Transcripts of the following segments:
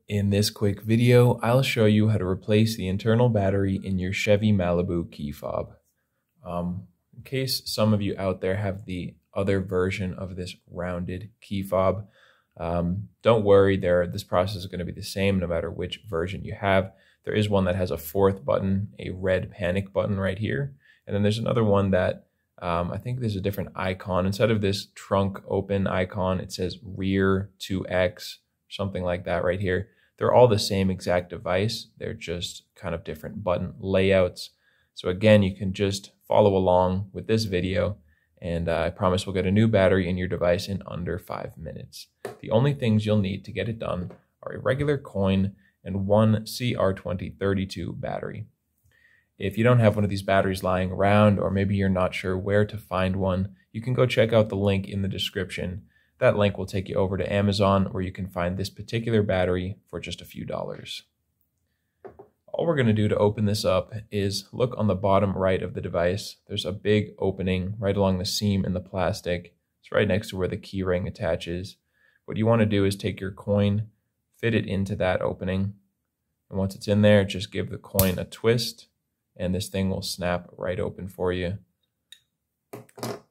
In this quick video, I'll show you how to replace the internal battery in your Chevy Malibu key fob. In case some of you out there have the other version of this rounded key fob, don't worry, this process is going to be the same no matter which version you have. There is one that has a fourth button, a red panic button right here. And then there's another one that I think there's a different icon. Instead of this trunk open icon, it says rear 2X, something like that right here. They're all the same exact device. They're just kind of different button layouts. So again, you can just follow along with this video, and I promise we'll get a new battery in your device in under 5 minutes. The only things you'll need to get it done are a regular coin and one CR2032 battery. If you don't have one of these batteries lying around, or maybe you're not sure where to find one, you can go check out the link in the description. That link will take you over to Amazon, where you can find this particular battery for just a few dollars. All we're going to do to open this up is look on the bottom right of the device. There's a big opening right along the seam in the plastic. It's right next to where the key ring attaches. What you want to do is take your coin, fit it into that opening, and once it's in there, just give the coin a twist, and this thing will snap right open for you.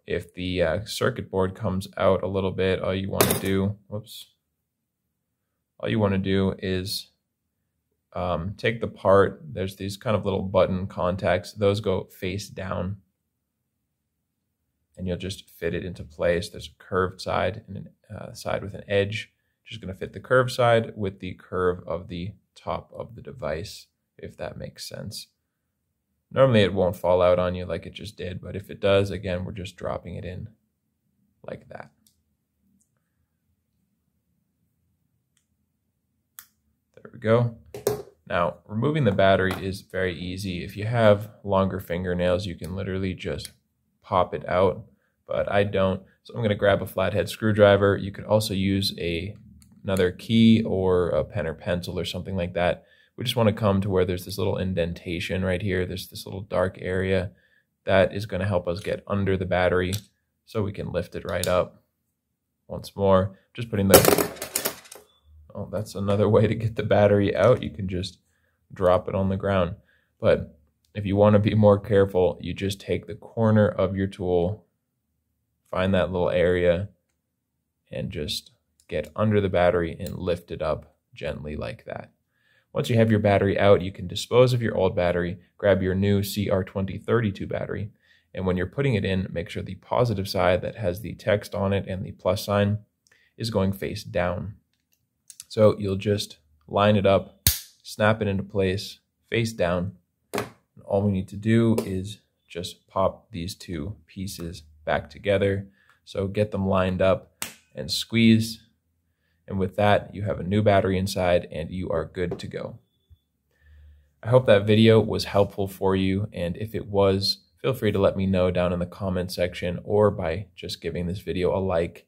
If the circuit board comes out a little bit, all you want to do is take the part. There's these kind of little button contacts. Those go face down, and you'll just fit it into place. There's a curved side and a side with an edge. Just going to fit the curved side with the curve of the top of the device, if that makes sense. Normally it won't fall out on you like it just did, but if it does, again, we're just dropping it in like that. There we go. Now, removing the battery is very easy. If you have longer fingernails, you can literally just pop it out, but I don't. So I'm going to grab a flathead screwdriver. You could also use another key or a pen or pencil or something like that. We just want to come to where there's this little indentation right here. There's this little dark area that is going to help us get under the battery so we can lift it right up. Once more, just putting oh, that's another way to get the battery out. You can just drop it on the ground. But if you want to be more careful, you just take the corner of your tool, find that little area, and just get under the battery and lift it up gently like that. Once you have your battery out, you can dispose of your old battery, grab your new CR2032 battery, and when you're putting it in, make sure the positive side that has the text on it and the plus sign is going face down. So you'll just line it up, snap it into place, face down. And all we need to do is just pop these two pieces back together. So get them lined up and squeeze. And with that, you have a new battery inside and you are good to go. I hope that video was helpful for you, and if it was, feel free to let me know down in the comment section or by just giving this video a like.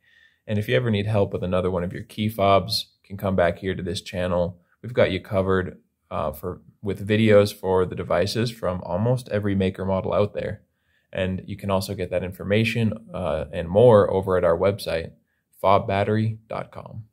And if you ever need help with another one of your key fobs, you can come back here to this channel. We've got you covered with videos for the devices from almost every maker model out there. And you can also get that information and more over at our website, fobbattery.com.